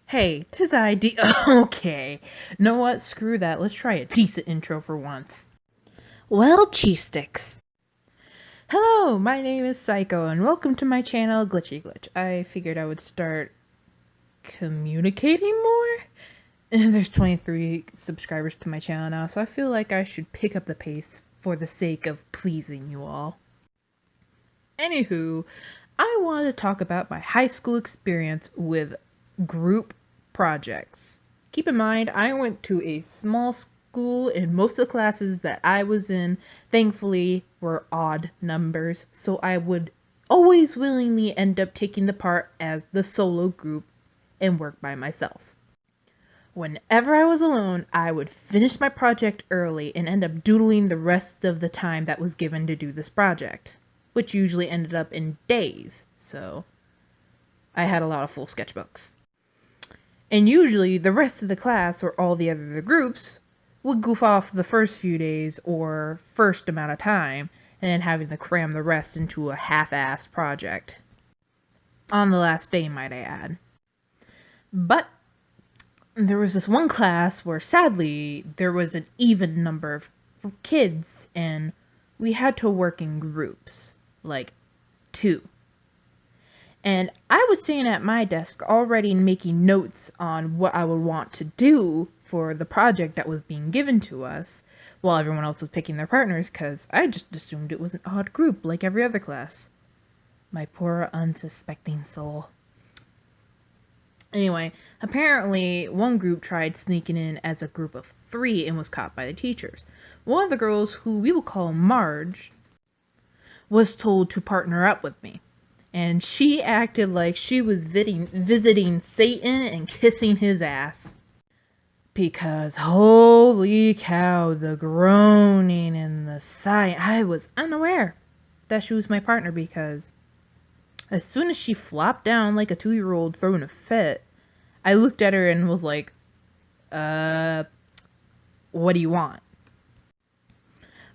Hey, tis I, okay. Know what? Screw that. Let's try a decent intro for once. Well, cheese sticks. Hello, my name is Psycho, and welcome to my channel, GlitchyGLitCH. I figured I would start communicating more? There's 23 subscribers to my channel now, so I feel like I should pick up the pace for the sake of pleasing you all. Anywho, I want to talk about my high school experience with group projects. Keep in mind, I went to a small school and most of the classes that I was in, thankfully, were odd numbers, so I would always willingly end up taking the part as the solo group and work by myself. Whenever I was alone, I would finish my project early and end up doodling the rest of the time that was given to do this project, which usually ended up in days, so I had a lot of full sketchbooks. And usually the rest of the class or all the other groups would goof off the first few days or first amount of time and then having to cram the rest into a half-assed project. On the last day, might I add. But there was this one class where sadly there was an even number of kids and we had to work in groups, like 2. And I was sitting at my desk already making notes on what I would want to do for the project that was being given to us, while everyone else was picking their partners, because I just assumed it was an odd group like every other class. My poor unsuspecting soul. Anyway, apparently one group tried sneaking in as a group of 3 and was caught by the teachers. One of the girls, who we will call Marge, was told to partner up with me. And she acted like she was visiting Satan and kissing his ass. Because holy cow, the groaning and the sighing. I was unaware that she was my partner because as soon as she flopped down like a 2-year-old throwing a fit, I looked at her and was like, what do you want?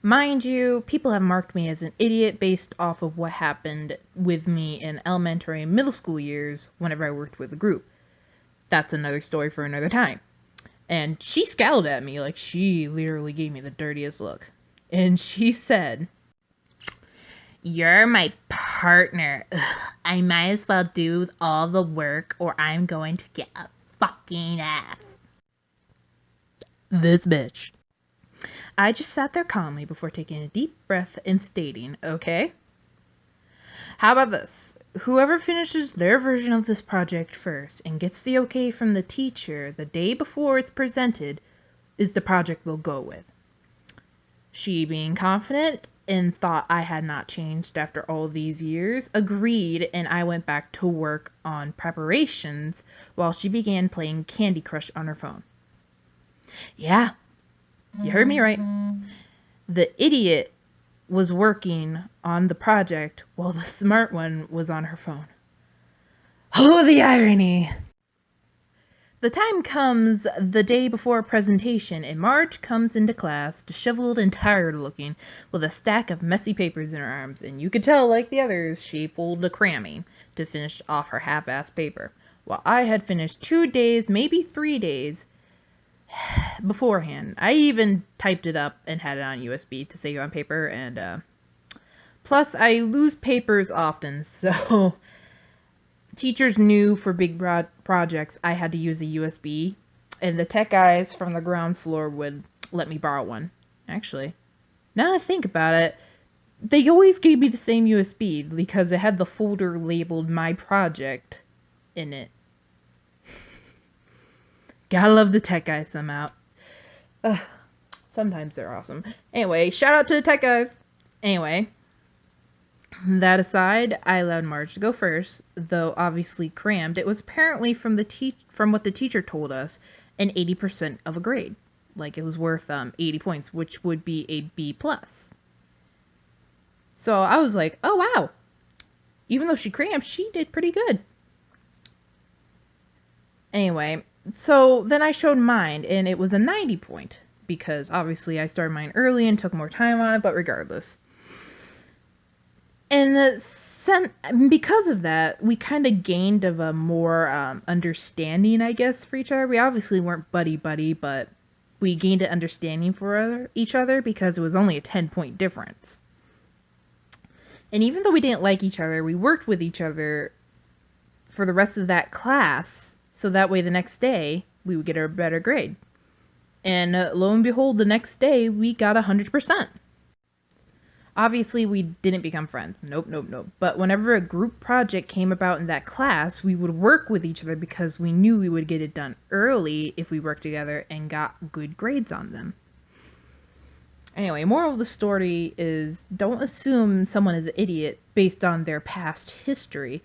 Mind you, people have marked me as an idiot based off of what happened with me in elementary and middle school years whenever I worked with a group. That's another story for another time. And she scowled at me like she literally gave me the dirtiest look. And she said, "You're my partner. Ugh, I might as well do all the work or I'm going to get a fucking F." This bitch. I just sat there calmly before taking a deep breath and stating, okay? How about this? Whoever finishes their version of this project first and gets the okay from the teacher the day before it's presented is the project we'll go with. She, being confident and thought I had not changed after all these years, agreed, and I went back to work on preparations while she began playing Candy Crush on her phone. Yeah. You heard me right. The idiot was working on the project while the smart one was on her phone. Oh, the irony! The time comes the day before a presentation, and Marge comes into class, disheveled and tired looking, with a stack of messy papers in her arms, and you could tell, like the others, she pulled a cramming to finish off her half-assed paper, while I had finished 2 days, maybe 3 days, beforehand. I even typed it up and had it on USB to save on paper, and plus I lose papers often, so teachers knew for big projects I had to use a USB, and the tech guys from the ground floor would let me borrow one. Actually, now that I think about it, they always gave me the same USB because it had the folder labeled My Project in it. Gotta love the tech guys somehow. Sometimes they're awesome. Anyway, shout out to the tech guys. Anyway, that aside, I allowed Marge to go first, though obviously crammed. It was apparently from what the teacher told us, an 80% of a grade. Like it was worth 80 points, which would be a B+. So I was like, oh wow. Even though she crammed, she did pretty good. Anyway, so then I showed mine, and it was a 90 point, because obviously I started mine early and took more time on it, but regardless. And because of that, we kind of gained of a more understanding, I guess, for each other. We obviously weren't buddy, but we gained an understanding for each other because it was only a 10-point difference. And even though we didn't like each other, we worked with each other for the rest of that class, so that way the next day we would get a better grade. And lo and behold, the next day we got 100%. Obviously, we didn't become friends. Nope. But whenever a group project came about in that class, we would work with each other because we knew we would get it done early if we worked together and got good grades on them. Anyway, moral of the story is don't assume someone is an idiot based on their past history,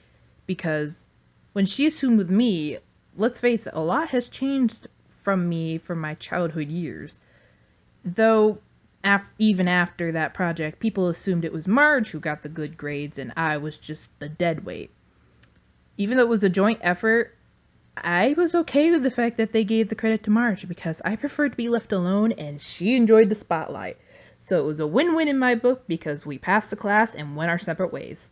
because when she assumed with me, let's face it, a lot has changed from me from my childhood years. Though, even after that project, people assumed it was Marge who got the good grades and I was just the deadweight. Even though it was a joint effort, I was okay with the fact that they gave the credit to Marge because I preferred to be left alone and she enjoyed the spotlight. So it was a win-win in my book because we passed the class and went our separate ways.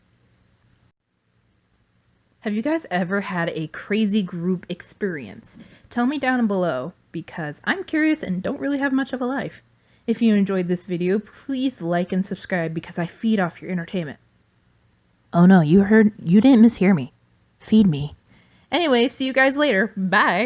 Have you guys ever had a crazy group experience? Tell me down below because I'm curious and don't really have much of a life. If you enjoyed this video, please like and subscribe because I feed off your entertainment. Oh no, you didn't mishear me. Feed me. Anyway, see you guys later. Bye.